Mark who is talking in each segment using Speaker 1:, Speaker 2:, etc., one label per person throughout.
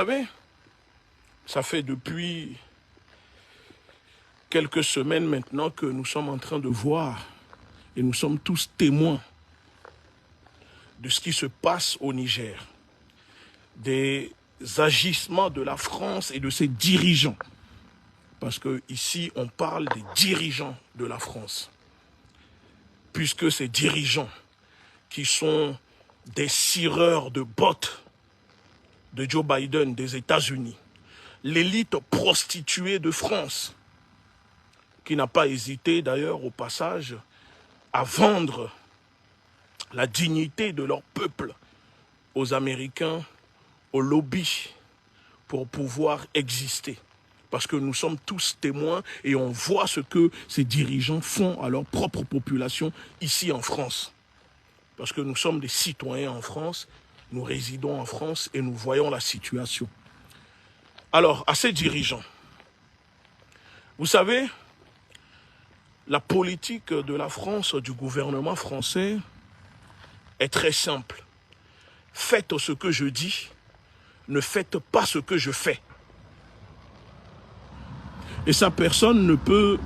Speaker 1: savez, ça fait depuis quelques semaines maintenant que nous sommes en train de voir, et nous sommes tous témoins de ce qui se passe au Niger, des agissements de la France et de ses dirigeants. Parce que ici, on parle des dirigeants de la France. Puisque ces dirigeants qui sont des cireurs de bottes de Joe Biden des États-Unis, l'élite prostituée de France, qui n'a pas hésité d'ailleurs au passage à vendre la dignité de leur peuple aux Américains, au lobby, pour pouvoir exister. Parce que nous sommes tous témoins et on voit ce que ces dirigeants font à leur propre population ici en France. Parce que nous sommes des citoyens en France, nous résidons en France et nous voyons la situation. Alors, à ces dirigeants, vous savez, la politique de la France, du gouvernement français, est très simple. Faites ce que je dis, ne faites pas ce que je fais. Et ça, personne ne peut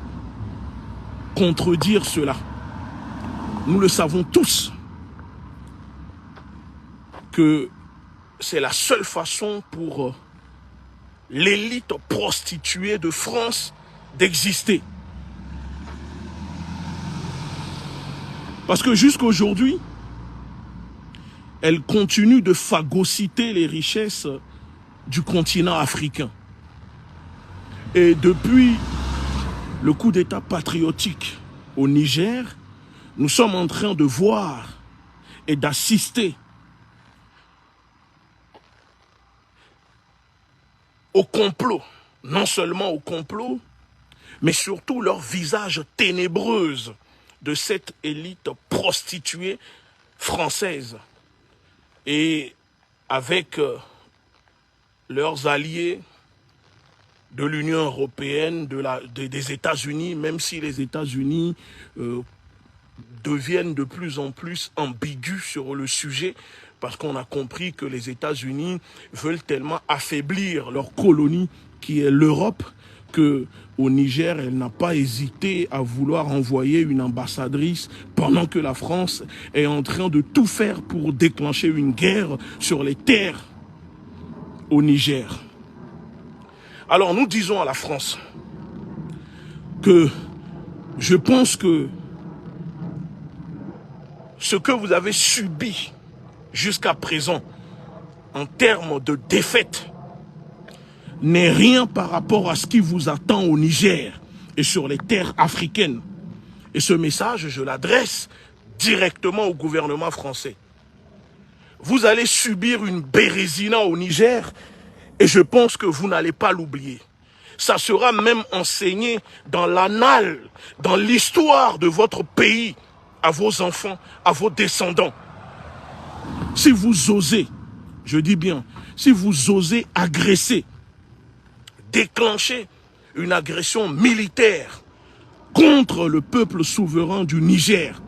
Speaker 1: contredire cela. Nous le savons tous que c'est la seule façon pour l'élite prostituée de France d'exister. Parce que jusqu'aujourd'hui, elle continue de phagocyter les richesses du continent africain. Et depuis le coup d'État patriotique au Niger, nous sommes en train de voir et d'assister au complot, non seulement au complot, mais surtout leur visage ténébreuse de cette élite prostituée française. Et avec leurs alliés de l'Union européenne, des États-Unis, même si les États-Unis deviennent de plus en plus ambigus sur le sujet, parce qu'on a compris que les États-Unis veulent tellement affaiblir leur colonie qui est l'Europe, qu'au Niger, elle n'a pas hésité à vouloir envoyer une ambassadrice pendant que la France est en train de tout faire pour déclencher une guerre sur les terres au Niger. Alors nous disons à la France que je pense que ce que vous avez subi jusqu'à présent en termes de défaite n'est rien par rapport à ce qui vous attend au Niger et sur les terres africaines. Et ce message, je l'adresse directement au gouvernement français. Vous allez subir une bérésina au Niger et je pense que vous n'allez pas l'oublier. Ça sera même enseigné dans l'annale, dans l'histoire de votre pays, à vos enfants, à vos descendants. Si vous osez, je dis bien, si vous osez agresser, déclencher une agression militaire contre le peuple souverain du Niger,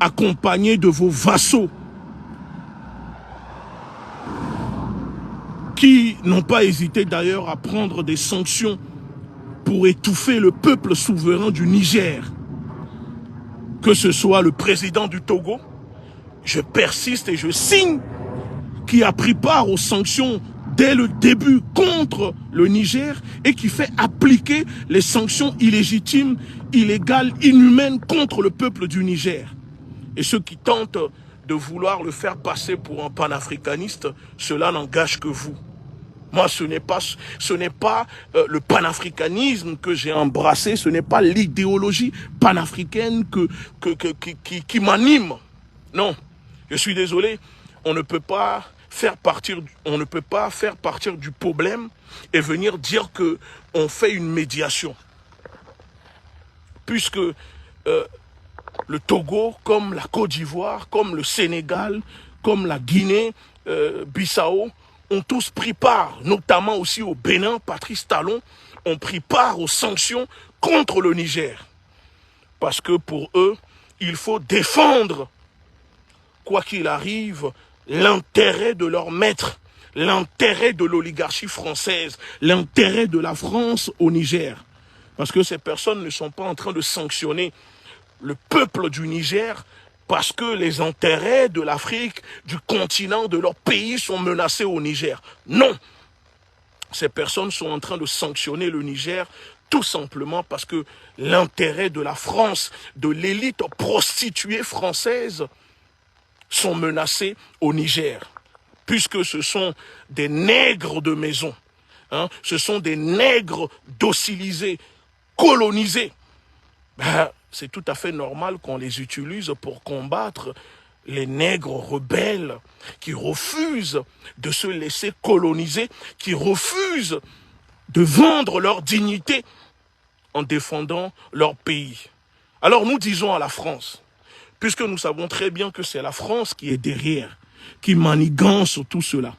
Speaker 1: accompagné de vos vassaux, qui n'ont pas hésité d'ailleurs à prendre des sanctions pour étouffer le peuple souverain du Niger, que ce soit le président du Togo, je persiste et je signe, qui a pris part aux sanctions dès le début contre le Niger et qui fait appliquer les sanctions illégitimes, illégales, inhumaines contre le peuple du Niger. Et ceux qui tentent de vouloir le faire passer pour un panafricaniste, cela n'engage que vous. Moi, ce n'est pas le panafricanisme que j'ai embrassé, ce n'est pas l'idéologie panafricaine qui m'anime. Non, je suis désolé, on ne peut pas faire partir du problème et venir dire que on fait une médiation. Puisque le Togo, comme la Côte d'Ivoire, comme le Sénégal, comme la Guinée, Bissau, ont tous pris part, notamment aussi au Bénin, Patrice Talon, ont pris part aux sanctions contre le Niger. Parce que pour eux, il faut défendre, quoi qu'il arrive, l'intérêt de leur maître, l'intérêt de l'oligarchie française, l'intérêt de la France au Niger. Parce que ces personnes ne sont pas en train de sanctionner le peuple du Niger parce que les intérêts de l'Afrique, du continent, de leur pays sont menacés au Niger. Non! Ces personnes sont en train de sanctionner le Niger tout simplement parce que l'intérêt de la France, de l'élite prostituée française, sont menacés au Niger. Puisque ce sont des nègres de maison, hein, ce sont des nègres docilisés, colonisés. Ben, c'est tout à fait normal qu'on les utilise pour combattre les nègres rebelles qui refusent de se laisser coloniser, qui refusent de vendre leur dignité en défendant leur pays. Alors nous disons à la France, puisque nous savons très bien que c'est la France qui est derrière, qui manigance tout cela.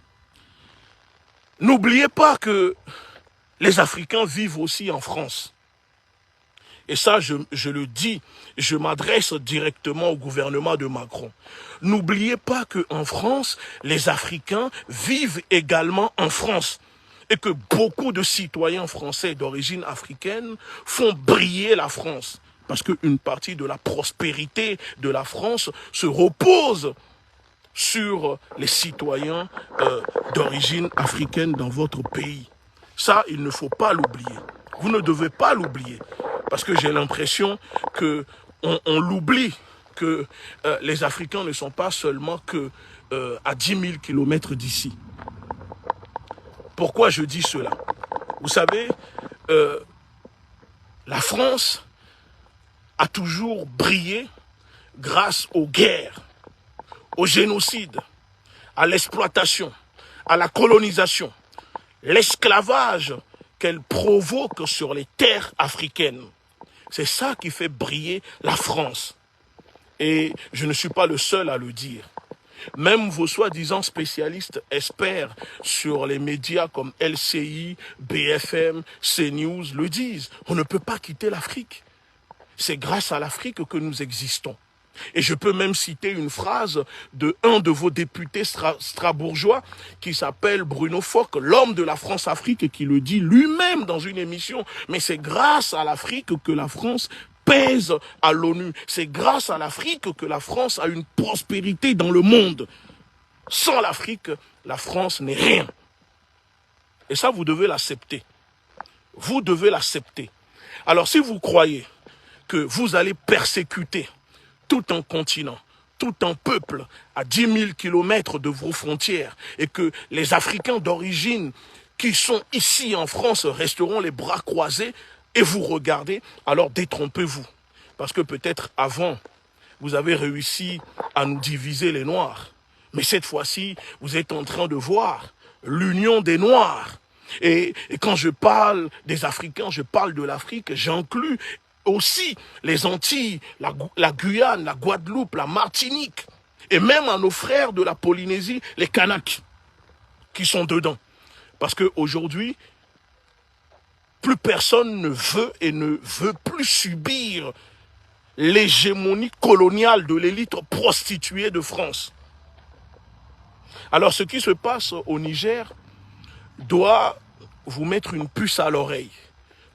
Speaker 1: N'oubliez pas que les Africains vivent aussi en France. Et ça, je le dis, je m'adresse directement au gouvernement de Macron. N'oubliez pas qu'en France, les Africains vivent également en France. Et que beaucoup de citoyens français d'origine africaine font briller la France. Parce qu'une partie de la prospérité de la France se repose sur les citoyens d'origine africaine dans votre pays. Ça, il ne faut pas l'oublier. Vous ne devez pas l'oublier. Parce que j'ai l'impression qu'on l'oublie, que les Africains ne sont pas seulement que à 10 000 kilomètres d'ici. Pourquoi je dis cela? Vous savez, la France a toujours brillé grâce aux guerres, au génocide, à l'exploitation, à la colonisation, l'esclavage qu'elle provoque sur les terres africaines. C'est ça qui fait briller la France. Et je ne suis pas le seul à le dire. Même vos soi-disant spécialistes experts sur les médias comme LCI, BFM, CNews le disent. On ne peut pas quitter l'Afrique. C'est grâce à l'Afrique que nous existons. Et je peux même citer une phrase de un de vos députés strasbourgeois qui s'appelle Bruno Fock, l'homme de la France-Afrique, et qui le dit lui-même dans une émission. Mais c'est grâce à l'Afrique que la France pèse à l'ONU. C'est grâce à l'Afrique que la France a une prospérité dans le monde. Sans l'Afrique, la France n'est rien. Et ça, vous devez l'accepter. Vous devez l'accepter. Alors si vous croyez que vous allez persécuter tout un continent, tout un peuple à 10 000 kilomètres de vos frontières et que les Africains d'origine qui sont ici en France resteront les bras croisés et vous regardez, alors détrompez-vous. Parce que peut-être avant, vous avez réussi à nous diviser les Noirs. Mais cette fois-ci, vous êtes en train de voir l'union des Noirs. Et quand je parle des Africains, je parle de l'Afrique, j'inclus aussi les Antilles, la Guyane, la Guadeloupe, la Martinique, et même à nos frères de la Polynésie, les Kanaks, qui sont dedans. Parce qu'aujourd'hui, plus personne ne veut et ne veut plus subir l'hégémonie coloniale de l'élite prostituée de France. Alors ce qui se passe au Niger doit vous mettre une puce à l'oreille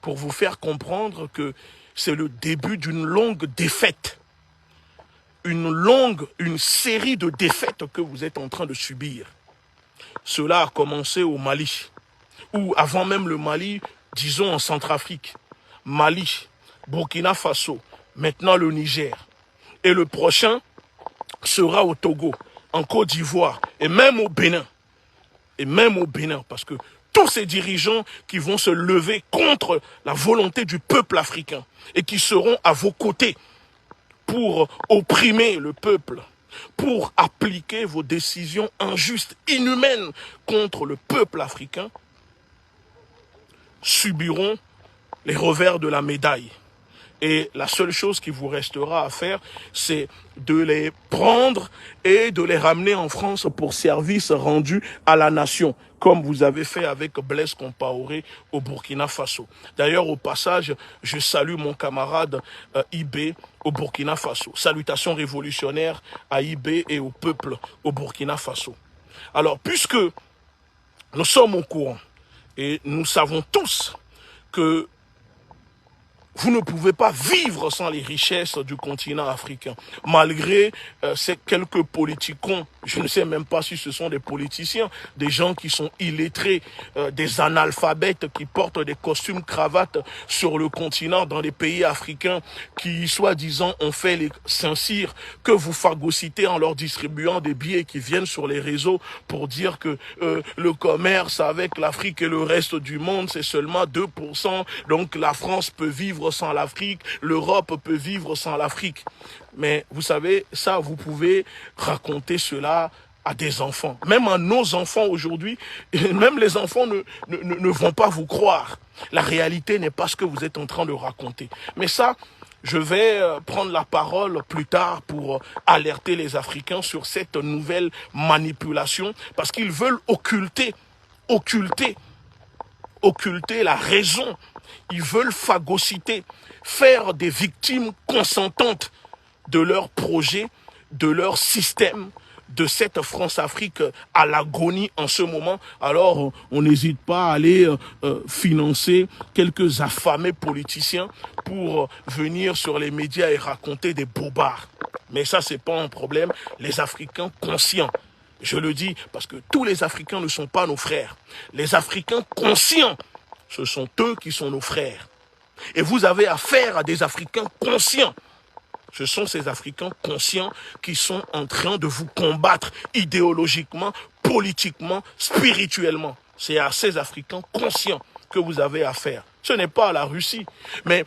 Speaker 1: pour vous faire comprendre que c'est le début d'une longue défaite. Une série de défaites que vous êtes en train de subir. Cela a commencé au Mali, ou avant même le Mali, disons en Centrafrique, Mali, Burkina Faso, maintenant le Niger. Et le prochain sera au Togo, en Côte d'Ivoire, et même au Bénin. Et même au Bénin, parce que tous ces dirigeants qui vont se lever contre la volonté du peuple africain et qui seront à vos côtés pour opprimer le peuple, pour appliquer vos décisions injustes, inhumaines contre le peuple africain, subiront les revers de la médaille. Et la seule chose qui vous restera à faire, c'est de les prendre et de les ramener en France pour service rendu à la nation, comme vous avez fait avec Blaise Compaoré au Burkina Faso. D'ailleurs, au passage, je salue mon camarade IB au Burkina Faso. Salutations révolutionnaires à IB et au peuple au Burkina Faso. Alors, puisque Nous sommes au courant et nous savons tous que vous ne pouvez pas vivre sans les richesses du continent africain, malgré ces quelques politiciens, je ne sais même pas si ce sont des politiciens, des gens qui sont illettrés, des analphabètes qui portent des costumes cravates sur le continent dans les pays africains, qui soi-disant ont fait les Saint-Cyr, que vous phagocytez en leur distribuant des billets qui viennent sur les réseaux pour dire que le commerce avec l'Afrique et le reste du monde c'est seulement 2%, donc la France peut vivre sans l'Afrique, l'Europe peut vivre sans l'Afrique. Mais vous savez, ça, vous pouvez raconter cela à des enfants. Même à nos enfants aujourd'hui, même les enfants ne vont pas vous croire. La réalité n'est pas ce que vous êtes en train de raconter. Mais ça, je vais prendre la parole plus tard pour alerter les Africains sur cette nouvelle manipulation, parce qu'ils veulent occulter la raison. Ils veulent phagocyter, faire des victimes consentantes de leur projet, de leur système, de cette France-Afrique à l'agonie en ce moment. Alors, on n'hésite pas à aller financer quelques affamés politiciens pour venir sur les médias et raconter des bobards. Mais ça, c'est pas un problème. Les Africains conscients, je le dis parce que tous les Africains ne sont pas nos frères. Les Africains conscients, ce sont eux qui sont nos frères. Et vous avez affaire à des Africains conscients. Ce sont ces Africains conscients qui sont en train de vous combattre idéologiquement, politiquement, spirituellement. C'est à ces Africains conscients que vous avez affaire. Ce n'est pas à la Russie. Mais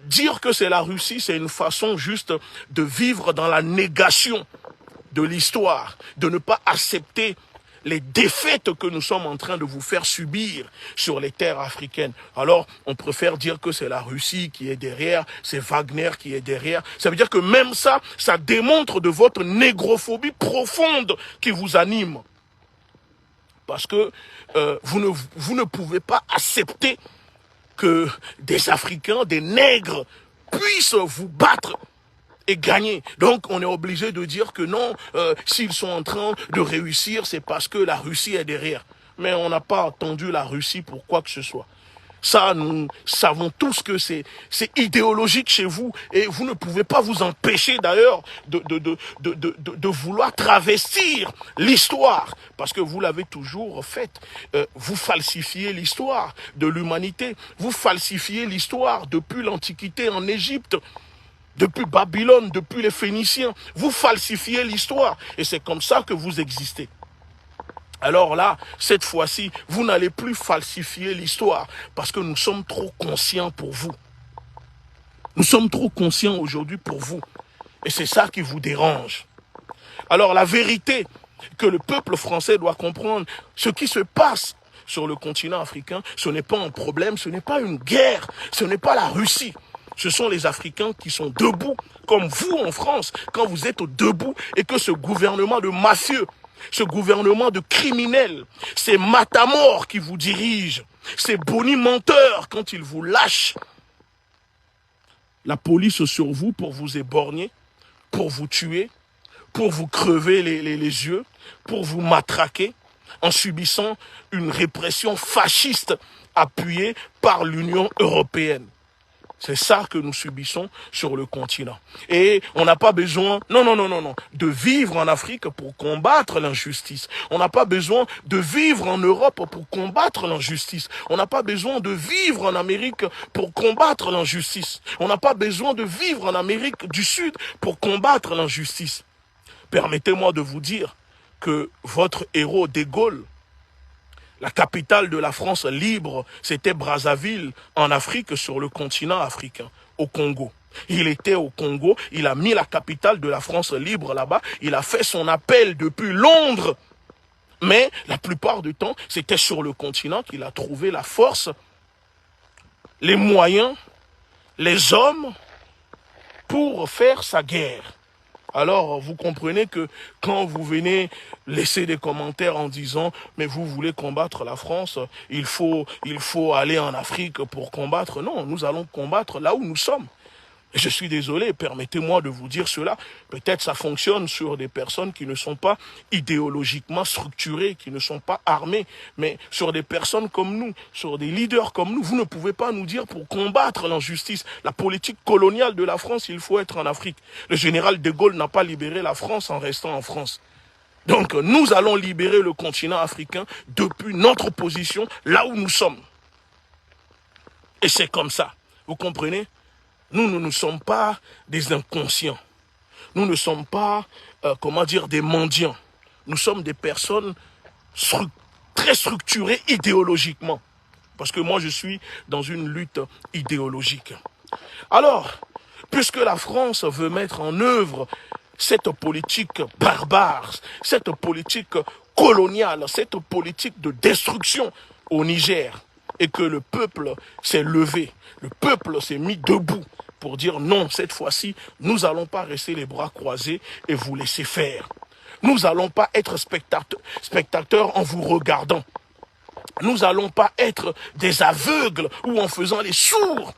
Speaker 1: dire que c'est la Russie, c'est une façon juste de vivre dans la négation de l'histoire, de ne pas accepter les défaites que nous sommes en train de vous faire subir sur les terres africaines. Alors, on préfère dire que c'est la Russie qui est derrière, c'est Wagner qui est derrière. Ça veut dire que même ça, ça démontre de votre négrophobie profonde qui vous anime. Parce que vous ne pouvez pas accepter que des Africains, des nègres, puissent vous battre et gagner. Donc, on est obligé de dire que non, s'ils sont en train de réussir, c'est parce que la Russie est derrière. Mais on n'a pas attendu la Russie pour quoi que ce soit. Ça, nous savons tous que c'est idéologique chez vous et vous ne pouvez pas vous empêcher d'ailleurs de vouloir travestir l'histoire parce que vous l'avez toujours faite. Vous falsifiez l'histoire de l'humanité. Vous falsifiez l'histoire depuis l'Antiquité en Égypte. Depuis Babylone, depuis les Phéniciens, vous falsifiez l'histoire. Et c'est comme ça que vous existez. Alors là, cette fois-ci, vous n'allez plus falsifier l'histoire parce que nous sommes trop conscients pour vous. Nous sommes trop conscients aujourd'hui pour vous. Et c'est ça qui vous dérange. Alors la vérité que le peuple français doit comprendre, ce qui se passe sur le continent africain, ce n'est pas un problème, ce n'est pas une guerre, ce n'est pas la Russie. Ce sont les Africains qui sont debout, comme vous en France, quand vous êtes debout et que ce gouvernement de mafieux, ce gouvernement de criminels, ces matamors qui vous dirigent, ces bonimenteurs quand ils vous lâchent la police sur vous pour vous éborgner, pour vous tuer, pour vous crever les yeux, pour vous matraquer, en subissant une répression fasciste appuyée par l'Union européenne. C'est ça que nous subissons sur le continent. Et on n'a pas besoin, non, de vivre en Afrique pour combattre l'injustice. On n'a pas besoin de vivre en Europe pour combattre l'injustice. On n'a pas besoin de vivre en Amérique pour combattre l'injustice. On n'a pas besoin de vivre en Amérique du Sud pour combattre l'injustice. Permettez-moi de vous dire que votre héros de Gaulle, la capitale de la France libre, c'était Brazzaville, en Afrique, sur le continent africain, au Congo. Il était au Congo, il a mis la capitale de la France libre là-bas, il a fait son appel depuis Londres. Mais la plupart du temps, c'était sur le continent qu'il a trouvé la force, les moyens, les hommes pour faire sa guerre. Alors, vous comprenez que quand vous venez laisser des commentaires en disant « mais vous voulez combattre la France, il faut aller en Afrique pour combattre ». Non, nous allons combattre là où nous sommes. Je suis désolé, permettez-moi de vous dire cela. Peut-être ça fonctionne sur des personnes qui ne sont pas idéologiquement structurées, qui ne sont pas armées, mais sur des personnes comme nous, sur des leaders comme nous, vous ne pouvez pas nous dire pour combattre l'injustice, la politique coloniale de la France, il faut être en Afrique. Le général de Gaulle n'a pas libéré la France en restant en France. Donc nous allons libérer le continent africain depuis notre position, là où nous sommes. Et c'est comme ça, vous comprenez ? Nous ne sommes pas des inconscients. Nous ne sommes pas, des mendiants. Nous sommes des personnes très structurées idéologiquement. Parce que moi, je suis dans une lutte idéologique. Alors, puisque la France veut mettre en œuvre cette politique barbare, cette politique coloniale, cette politique de destruction au Niger, et que le peuple s'est levé, le peuple s'est mis debout pour dire non, cette fois-ci, nous n'allons pas rester les bras croisés et vous laisser faire. Nous n'allons pas être spectateurs en vous regardant. Nous n'allons pas être des aveugles ou en faisant les sourds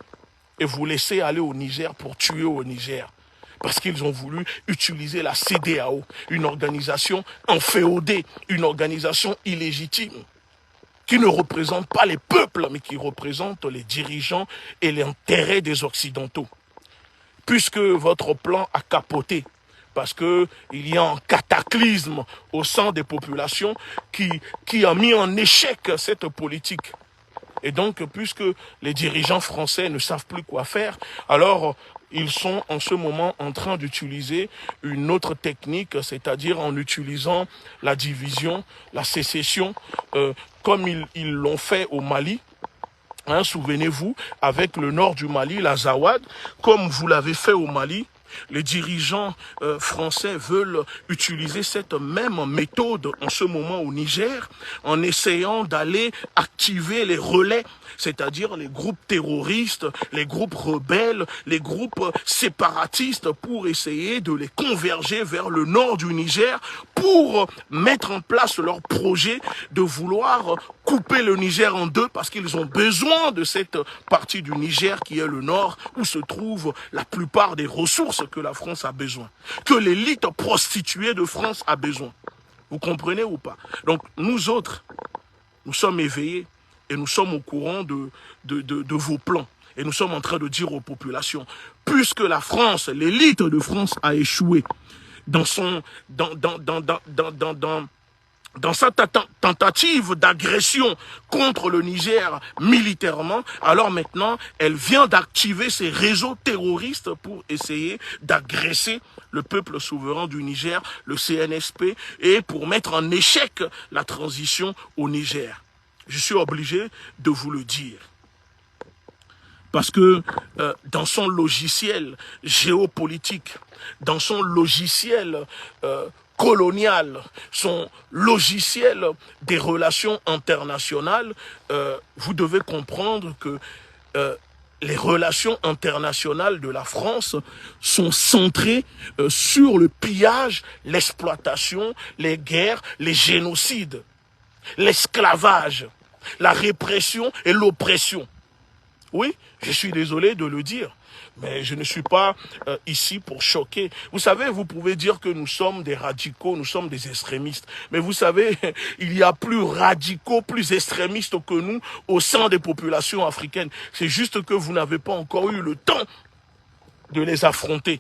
Speaker 1: et vous laisser aller au Niger pour tuer au Niger. Parce qu'ils ont voulu utiliser la CEDEAO, une organisation inféodée, une organisation illégitime, qui ne représente pas les peuples, mais qui représente les dirigeants et l'intérêt des Occidentaux. Puisque votre plan a capoté, parce qu'il y a un cataclysme au sein des populations qui a mis en échec cette politique. Et donc, puisque les dirigeants français ne savent plus quoi faire, alors ils sont en ce moment en train d'utiliser une autre technique, c'est-à-dire en utilisant la division, la sécession, comme ils l'ont fait au Mali. Hein, souvenez-vous, avec le nord du Mali, la Zawad, comme vous l'avez fait au Mali, les dirigeants français veulent utiliser cette même méthode en ce moment au Niger, en essayant d'aller activer les relais, c'est-à-dire les groupes terroristes, les groupes rebelles, les groupes séparatistes, pour essayer de les converger vers le nord du Niger, pour mettre en place leur projet de vouloir couper le Niger en deux, parce qu'ils ont besoin de cette partie du Niger qui est le nord, où se trouvent la plupart des ressources que la France a besoin, que l'élite prostituée de France a besoin. Vous comprenez ou pas? Donc nous autres, nous sommes éveillés et nous sommes au courant de vos plans. Et nous sommes en train de dire aux populations, puisque la France, l'élite de France a échoué dans sa tentative d'agression contre le Niger militairement, alors maintenant, elle vient d'activer ses réseaux terroristes pour essayer d'agresser le peuple souverain du Niger, le CNSP, et pour mettre en échec la transition au Niger. Je suis obligé de vous le dire. Parce que dans son logiciel géopolitique, dans son logiciel colonial, son logiciel des relations internationales, vous devez comprendre que les relations internationales de la France sont centrées sur le pillage, l'exploitation, les guerres, les génocides, l'esclavage, la répression et l'oppression. Oui, je suis désolé de le dire, mais je ne suis pas ici pour choquer. Vous savez, vous pouvez dire que nous sommes des radicaux, nous sommes des extrémistes. Mais vous savez, il y a plus radicaux, plus extrémistes que nous au sein des populations africaines. C'est juste que vous n'avez pas encore eu le temps de les affronter.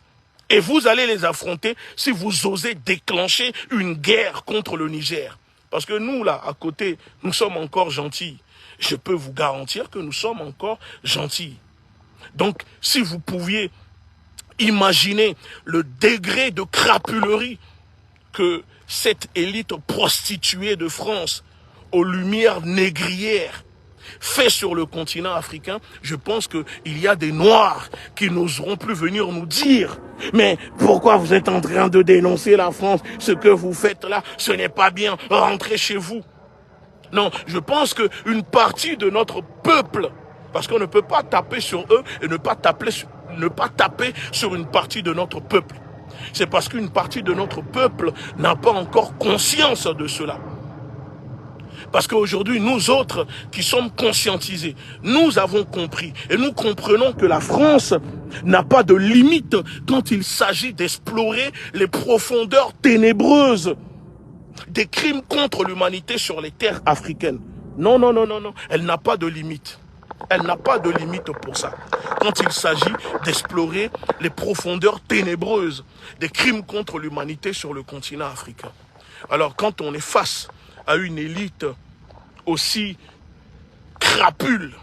Speaker 1: Et vous allez les affronter si vous osez déclencher une guerre contre le Niger. Parce que nous, là, à côté, nous sommes encore gentils. Je peux vous garantir que nous sommes encore gentils. Donc, si vous pouviez imaginer le degré de crapulerie que cette élite prostituée de France, aux lumières négrières, fait sur le continent africain, je pense qu'il y a des Noirs qui n'oseront plus venir nous dire « Mais pourquoi vous êtes en train de dénoncer la France? Ce que vous faites là, ce n'est pas bien, rentrez chez vous. » Non, je pense qu'une partie de notre peuple, parce qu'on ne peut pas taper sur eux et ne pas taper sur une partie de notre peuple. C'est parce qu'une partie de notre peuple n'a pas encore conscience de cela. Parce qu'aujourd'hui, nous autres qui sommes conscientisés, nous avons compris et nous comprenons que la France n'a pas de limite quand il s'agit d'explorer les profondeurs ténébreuses des crimes contre l'humanité sur les terres africaines. Non, non, non, non, non. Elle n'a pas de limite. Elle n'a pas de limite pour ça. Quand il s'agit d'explorer les profondeurs ténébreuses des crimes contre l'humanité sur le continent africain. Alors, quand on est face à une élite aussi crapule,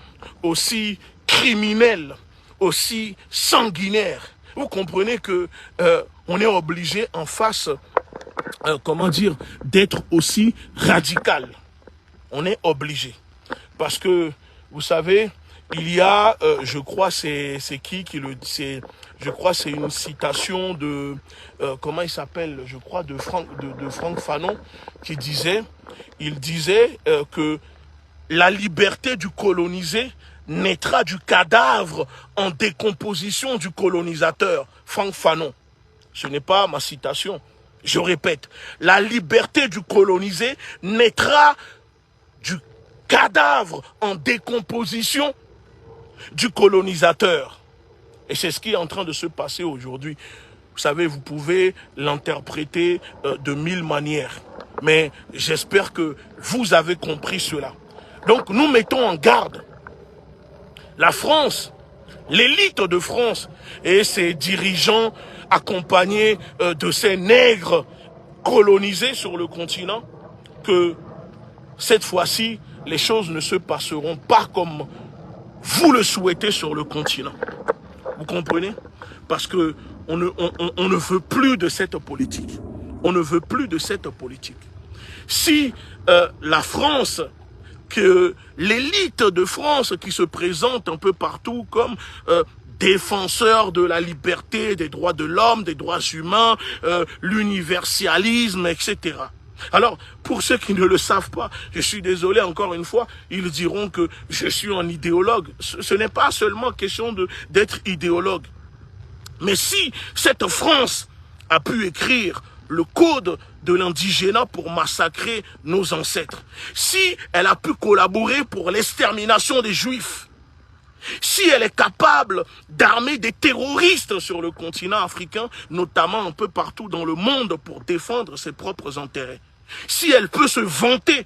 Speaker 1: aussi criminelle, aussi sanguinaire, vous comprenez que on est obligé en face, comment dire, d'être aussi radical. On est obligé. Parce que, vous savez, il y a, je crois, c'est qui le... Je crois c'est une citation de... comment il s'appelle? Je crois de Franck Fanon, qui disait... Il disait que la liberté du colonisé naîtra du cadavre en décomposition du colonisateur. Franck Fanon. Ce n'est pas ma citation. Je répète. La liberté du colonisé naîtra du cadavre en décomposition du colonisateur. Et c'est ce qui est en train de se passer aujourd'hui. Vous savez, vous pouvez l'interpréter de mille manières. Mais j'espère que vous avez compris cela. Donc nous mettons en garde la France, l'élite de France et ses dirigeants accompagnés de ces nègres colonisés sur le continent, que cette fois-ci, les choses ne se passeront pas comme vous le souhaitez sur le continent. Vous comprenez? Parce que on ne veut plus de cette politique. On ne veut plus de cette politique. Si la France, que l'élite de France qui se présente un peu partout comme défenseur de la liberté, des droits de l'homme, des droits humains, l'universalisme, etc. Alors, pour ceux qui ne le savent pas, je suis désolé encore une fois, ils diront que je suis un idéologue. Ce n'est pas seulement question d'être idéologue. Mais si cette France a pu écrire le code de l'indigénat pour massacrer nos ancêtres, si elle a pu collaborer pour l'extermination des Juifs, si elle est capable d'armer des terroristes sur le continent africain, notamment un peu partout dans le monde pour défendre ses propres intérêts, si elle peut se vanter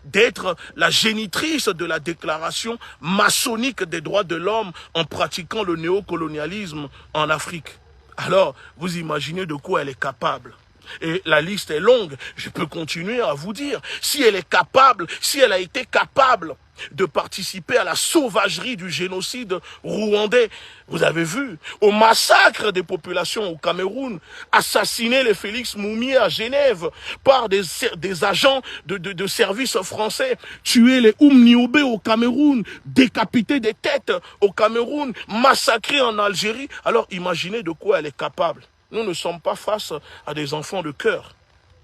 Speaker 1: d'être la génitrice de la déclaration maçonnique des droits de l'homme en pratiquant le néocolonialisme en Afrique, alors vous imaginez de quoi elle est capable. Et la liste est longue, je peux continuer à vous dire. Si elle est capable, si elle a été capable de participer à la sauvagerie du génocide rwandais, vous avez vu, au massacre des populations au Cameroun, assassiner les Félix Moumié à Genève par des agents de services français, tuer les Niobé au Cameroun, décapiter des têtes au Cameroun, massacrer en Algérie. Alors imaginez de quoi elle est capable. Nous ne sommes pas face à des enfants de cœur,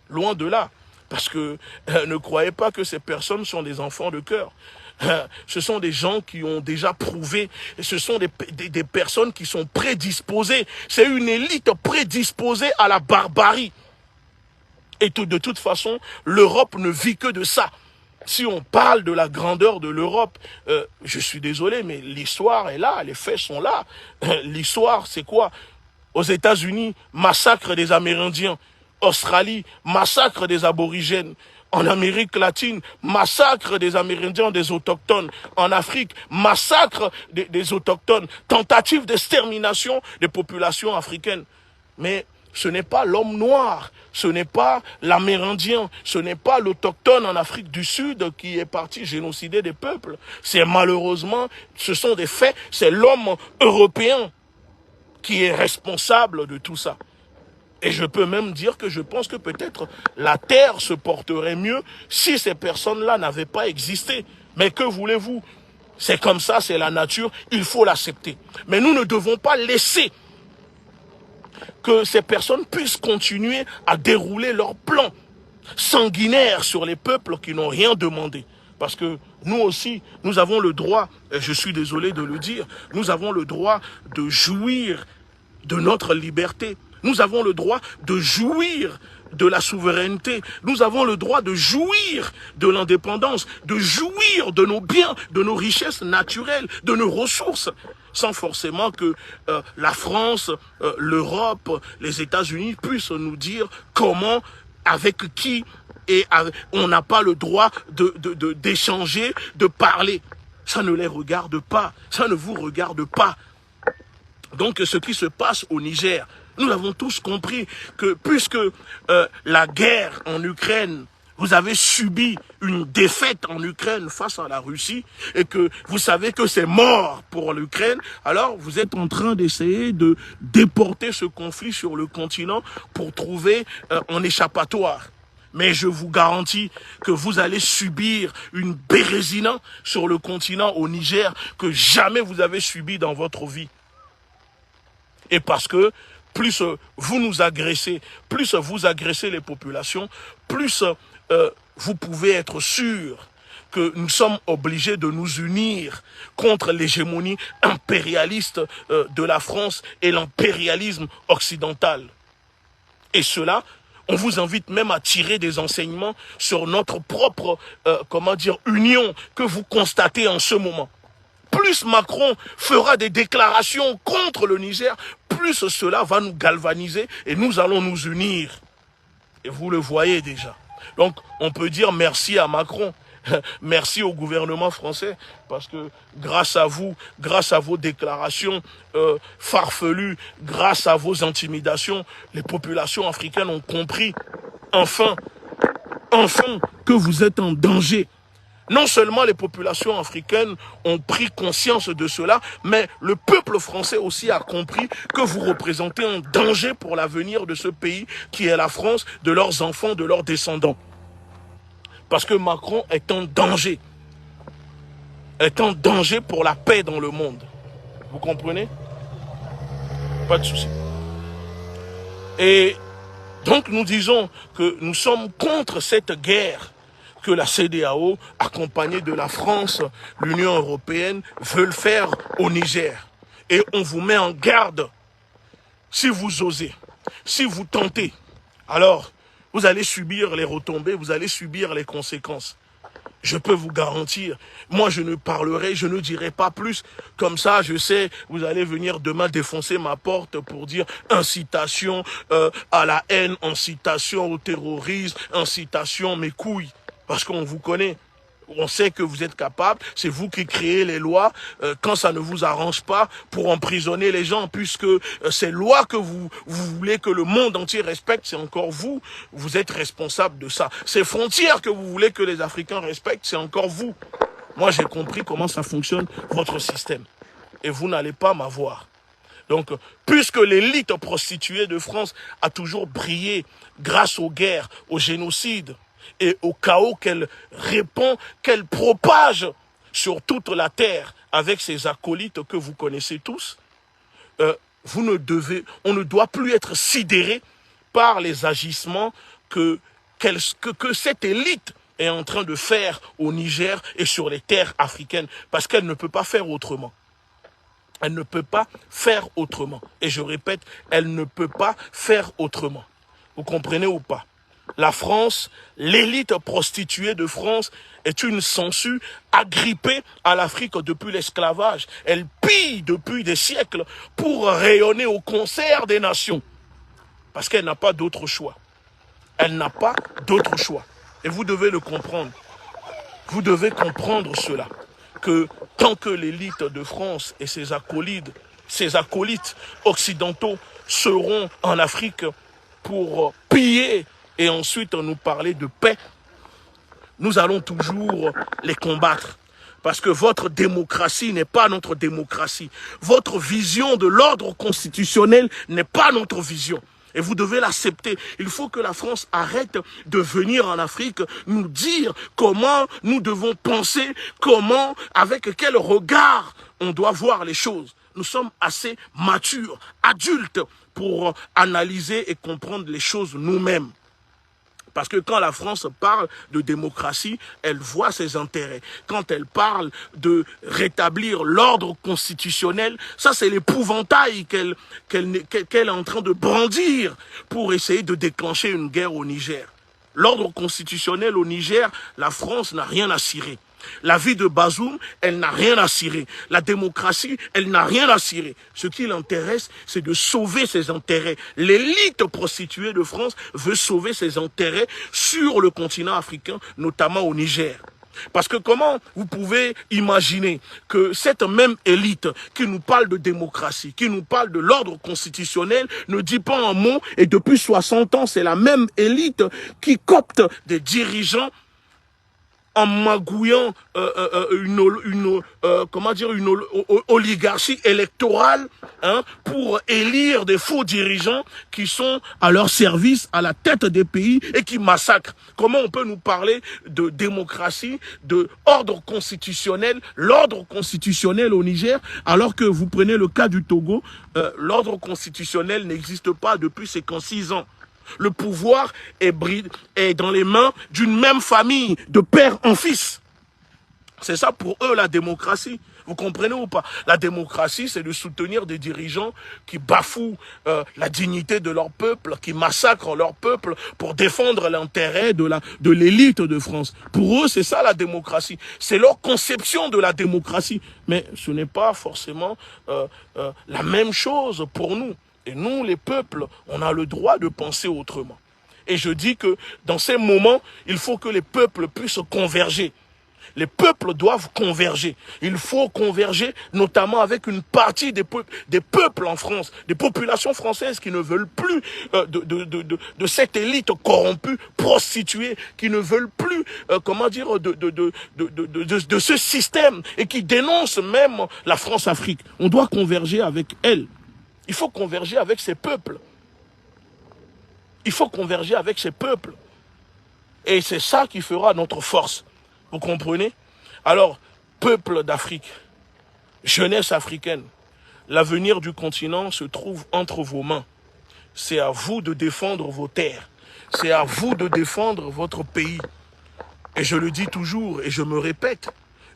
Speaker 1: loin de là, parce que ne croyez pas que ces personnes sont des enfants de cœur. Ce sont des gens qui ont déjà prouvé, et ce sont des personnes qui sont prédisposées. C'est une élite prédisposée à la barbarie. Et de toute façon, l'Europe ne vit que de ça. Si on parle de la grandeur de l'Europe, je suis désolé, mais l'histoire est là, les faits sont là. L'histoire, c'est quoi? Aux États-Unis, massacre des Amérindiens. Australie, massacre des aborigènes. En Amérique latine, massacre des Amérindiens, des autochtones. En Afrique, massacre des autochtones. Tentative d'extermination des populations africaines. Mais ce n'est pas l'homme noir, ce n'est pas l'Amérindien, ce n'est pas l'autochtone en Afrique du Sud qui est parti génocider des peuples. C'est malheureusement, ce sont des faits, c'est l'homme européen qui est responsable de tout ça. Et je peux même dire que je pense que peut-être la terre se porterait mieux si ces personnes-là n'avaient pas existé. Mais que voulez-vous? C'est comme ça, c'est la nature, il faut l'accepter. Mais nous ne devons pas laisser que ces personnes puissent continuer à dérouler leurs plans sanguinaires sur les peuples qui n'ont rien demandé. Parce que nous aussi, nous avons le droit, et je suis désolé de le dire, nous avons le droit de jouir de notre liberté. Nous avons le droit de jouir de la souveraineté. Nous avons le droit de jouir de l'indépendance, de jouir de nos biens, de nos richesses naturelles, de nos ressources, sans forcément que la France, l'Europe, les États-Unis puissent nous dire comment, avec qui, et on n'a pas le droit d'échanger, de parler. Ça ne les regarde pas, ça ne vous regarde pas. Donc ce qui se passe au Niger, nous avons tous compris que puisque la guerre en Ukraine, vous avez subi une défaite en Ukraine face à la Russie et que vous savez que c'est mort pour l'Ukraine, alors vous êtes en train d'essayer de déporter ce conflit sur le continent pour trouver un échappatoire. Mais je vous garantis que vous allez subir une bérésina sur le continent au Niger que jamais vous avez subi dans votre vie. Et parce que plus vous nous agressez, plus vous agressez les populations, plus vous pouvez être sûr que nous sommes obligés de nous unir contre l'hégémonie impérialiste de la France et l'impérialisme occidental. Et cela, on vous invite même à tirer des enseignements sur notre propre, union que vous constatez en ce moment. Plus Macron fera des déclarations contre le Niger, plus cela va nous galvaniser et nous allons nous unir. Et vous le voyez déjà. Donc, on peut dire merci à Macron, merci au gouvernement français, parce que grâce à vous, grâce à vos déclarations farfelues, grâce à vos intimidations, les populations africaines ont compris, enfin, que vous êtes en danger. Non seulement les populations africaines ont pris conscience de cela, mais le peuple français aussi a compris que vous représentez un danger pour l'avenir de ce pays qui est la France, de leurs enfants, de leurs descendants. Parce que Macron est un danger. Est un danger pour la paix dans le monde. Vous comprenez? Pas de souci. Et donc nous disons que nous sommes contre cette guerre que la CEDEAO, accompagnée de la France, l'Union européenne, veulent faire au Niger. Et on vous met en garde. Si vous osez, si vous tentez, alors vous allez subir les retombées, vous allez subir les conséquences. Je peux vous garantir, moi je ne parlerai, je ne dirai pas plus. Comme ça, je sais, vous allez venir demain défoncer ma porte pour dire incitation à la haine, incitation au terrorisme, incitation mes couilles. Parce qu'on vous connaît, on sait que vous êtes capable, c'est vous qui créez les lois quand ça ne vous arrange pas pour emprisonner les gens, puisque ces lois que vous voulez que le monde entier respecte, c'est encore vous, vous êtes responsable de ça. Ces frontières que vous voulez que les Africains respectent, c'est encore vous. Moi j'ai compris comment ça fonctionne, votre système, et vous n'allez pas m'avoir. Donc, puisque l'élite prostituée de France a toujours brillé grâce aux guerres, au génocide, et au chaos qu'elle répand, qu'elle propage sur toute la terre avec ses acolytes que vous connaissez tous, on ne doit plus être sidéré par les agissements que cette élite est en train de faire au Niger et sur les terres africaines, parce qu'elle ne peut pas faire autrement. Elle ne peut pas faire autrement. Et je répète, elle ne peut pas faire autrement. Vous comprenez ou pas? La France, l'élite prostituée de France est une sangsue agrippée à l'Afrique depuis l'esclavage. Elle pille depuis des siècles pour rayonner au concert des nations. Parce qu'elle n'a pas d'autre choix. Elle n'a pas d'autre choix. Et vous devez le comprendre. Vous devez comprendre cela. Que tant que l'élite de France et ses acolytes occidentaux seront en Afrique pour piller et ensuite nous parler de paix, nous allons toujours les combattre. Parce que votre démocratie n'est pas notre démocratie. Votre vision de l'ordre constitutionnel n'est pas notre vision. Et vous devez l'accepter. Il faut que la France arrête de venir en Afrique nous dire comment nous devons penser, comment, avec quel regard on doit voir les choses. Nous sommes assez matures, adultes, pour analyser et comprendre les choses nous-mêmes. Parce que quand la France parle de démocratie, elle voit ses intérêts. Quand elle parle de rétablir l'ordre constitutionnel, ça c'est l'épouvantail qu'elle est en train de brandir pour essayer de déclencher une guerre au Niger. L'ordre constitutionnel au Niger, la France n'a rien à cirer. La vie de Bazoum, elle n'a rien à cirer. La démocratie, elle n'a rien à cirer. Ce qui l'intéresse, c'est de sauver ses intérêts. L'élite prostituée de France veut sauver ses intérêts sur le continent africain, notamment au Niger. Parce que comment vous pouvez imaginer que cette même élite qui nous parle de démocratie, qui nous parle de l'ordre constitutionnel, ne dit pas un mot, et depuis 60 ans, c'est la même élite qui copte des dirigeants en magouillant une oligarchie électorale, hein, pour élire des faux dirigeants qui sont à leur service, à la tête des pays et qui massacrent. Comment on peut nous parler de démocratie, de ordre constitutionnel, l'ordre constitutionnel au Niger, alors que vous prenez le cas du Togo, l'ordre constitutionnel n'existe pas depuis 56 ans. Le pouvoir est dans les mains d'une même famille, de père en fils. C'est ça pour eux la démocratie. Vous comprenez ou pas? La démocratie, c'est de soutenir des dirigeants qui bafouent la dignité de leur peuple, qui massacrent leur peuple pour défendre l'intérêt de l'élite de France. Pour eux, c'est ça la démocratie. C'est leur conception de la démocratie. Mais ce n'est pas forcément la même chose pour nous. Et nous, les peuples, on a le droit de penser autrement. Et je dis que dans ces moments, il faut que les peuples puissent converger. Les peuples doivent converger. Il faut converger notamment avec une partie des peuples en France, des populations françaises qui ne veulent plus de cette élite corrompue, prostituée, qui ne veulent plus, de ce système et qui dénoncent même la France-Afrique. On doit converger avec elle. Il faut converger avec ces peuples. Il faut converger avec ces peuples. Et c'est ça qui fera notre force. Vous comprenez? Alors, peuple d'Afrique, jeunesse africaine, l'avenir du continent se trouve entre vos mains. C'est à vous de défendre vos terres. C'est à vous de défendre votre pays. Et je le dis toujours et je me répète,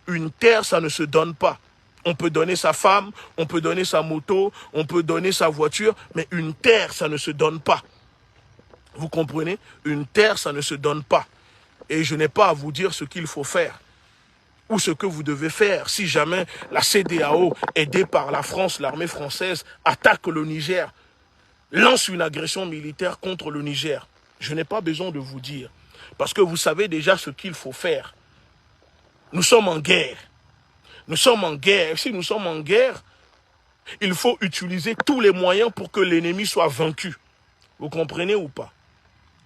Speaker 1: une terre, ça ne se donne pas. On peut donner sa femme, on peut donner sa moto, on peut donner sa voiture, mais une terre, ça ne se donne pas. Vous comprenez? Une terre, ça ne se donne pas. Et je n'ai pas à vous dire ce qu'il faut faire ou ce que vous devez faire si jamais la CEDEAO, aidée par la France, l'armée française, attaque le Niger, lance une agression militaire contre le Niger. Je n'ai pas besoin de vous dire, parce que vous savez déjà ce qu'il faut faire. Nous sommes en guerre. Nous sommes en guerre. Si nous sommes en guerre, il faut utiliser tous les moyens pour que l'ennemi soit vaincu. Vous comprenez ou pas?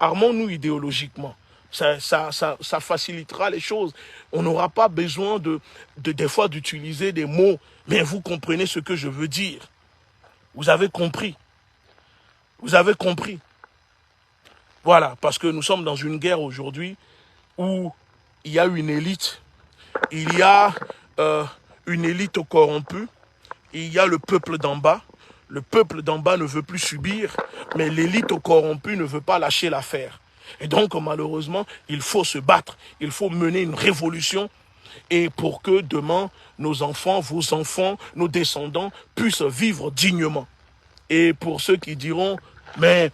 Speaker 1: Armons-nous idéologiquement. Ça facilitera les choses. On n'aura pas besoin des fois d'utiliser des mots. Mais vous comprenez ce que je veux dire. Vous avez compris. Vous avez compris. Voilà, parce que nous sommes dans une guerre aujourd'hui où il y a une élite. Il y a une élite corrompue. Il y a le peuple d'en bas. Le peuple d'en bas ne veut plus subir, mais l'élite corrompue ne veut pas lâcher l'affaire. Et donc, malheureusement, il faut se battre. Il faut mener une révolution. Et pour que demain, nos enfants, vos enfants, nos descendants puissent vivre dignement. Et pour ceux qui diront, mais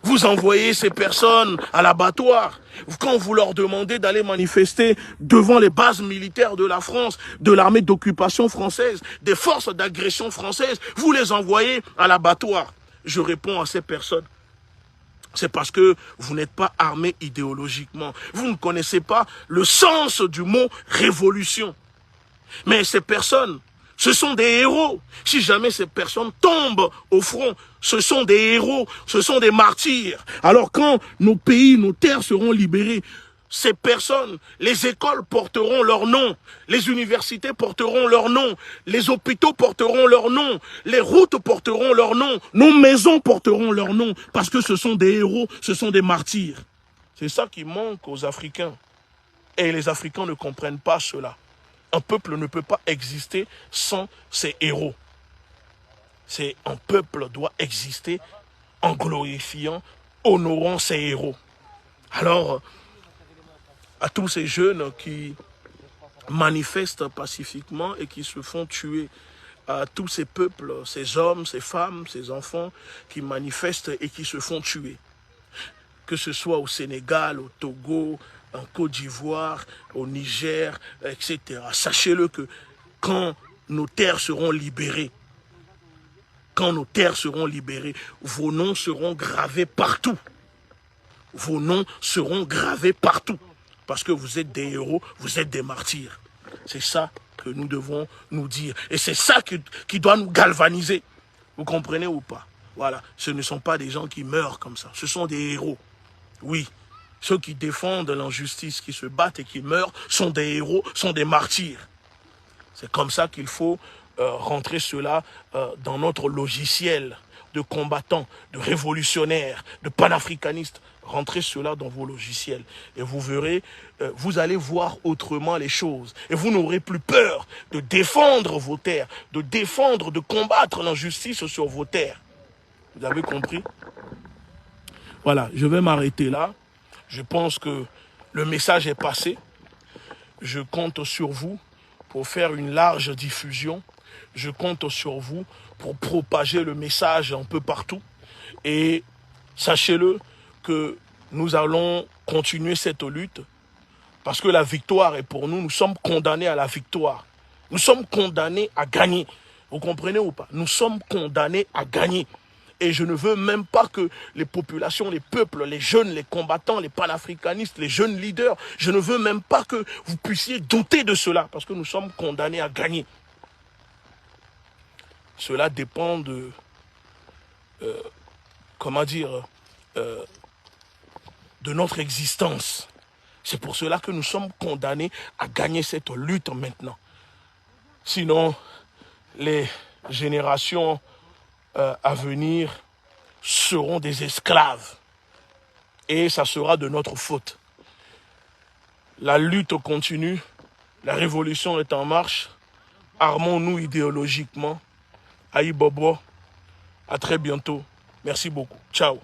Speaker 1: vous envoyez ces personnes à l'abattoir. Quand vous leur demandez d'aller manifester devant les bases militaires de la France, de l'armée d'occupation française, des forces d'agression françaises, vous les envoyez à l'abattoir. Je réponds à ces personnes. C'est parce que vous n'êtes pas armés idéologiquement. Vous ne connaissez pas le sens du mot révolution. Mais ces personnes, ce sont des héros. Si jamais ces personnes tombent au front, ce sont des héros, ce sont des martyrs. Alors quand nos pays, nos terres seront libérées, ces personnes, les écoles porteront leur nom, les universités porteront leur nom, les hôpitaux porteront leur nom, les routes porteront leur nom, nos maisons porteront leur nom, parce que ce sont des héros, ce sont des martyrs. C'est ça qui manque aux Africains. Et les Africains ne comprennent pas cela. Un peuple ne peut pas exister sans ses héros. Un peuple doit exister en glorifiant, honorant ses héros. Alors, à tous ces jeunes qui manifestent pacifiquement et qui se font tuer, à tous ces peuples, ces hommes, ces femmes, ces enfants qui manifestent et qui se font tuer, que ce soit au Sénégal, au Togo, en Côte d'Ivoire, au Niger, etc. Sachez-le que quand nos terres seront libérées, vos noms seront gravés partout. Vos noms seront gravés partout. Parce que vous êtes des héros, vous êtes des martyrs. C'est ça que nous devons nous dire. Et c'est ça qui doit nous galvaniser. Vous comprenez ou pas? Voilà, ce ne sont pas des gens qui meurent comme ça. Ce sont des héros. Oui, ceux qui défendent l'injustice, qui se battent et qui meurent, sont des héros, sont des martyrs. C'est comme ça qu'il faut rentrer cela dans notre logiciel de combattants, de révolutionnaires, de panafricanistes. Rentrez cela dans vos logiciels et vous verrez, vous allez voir autrement les choses. Et vous n'aurez plus peur de défendre vos terres, de combattre l'injustice sur vos terres. Vous avez compris? Voilà, je vais m'arrêter là. Je pense que le message est passé. Je compte sur vous pour faire une large diffusion. Je compte sur vous pour propager le message un peu partout. Et sachez-le que nous allons continuer cette lutte parce que la victoire est pour nous. Nous sommes condamnés à la victoire. Nous sommes condamnés à gagner. Vous comprenez ou pas? Nous sommes condamnés à gagner. Et je ne veux même pas que les populations, les peuples, les jeunes, les combattants, les panafricanistes, les jeunes leaders, je ne veux même pas que vous puissiez douter de cela, parce que nous sommes condamnés à gagner. Cela dépend de, de notre existence. C'est pour cela que nous sommes condamnés à gagner cette lutte maintenant. Sinon, les générations à venir seront des esclaves. Et ça sera de notre faute. La lutte continue. La révolution est en marche. Armons-nous idéologiquement. Aïe Bobo. À très bientôt. Merci beaucoup. Ciao.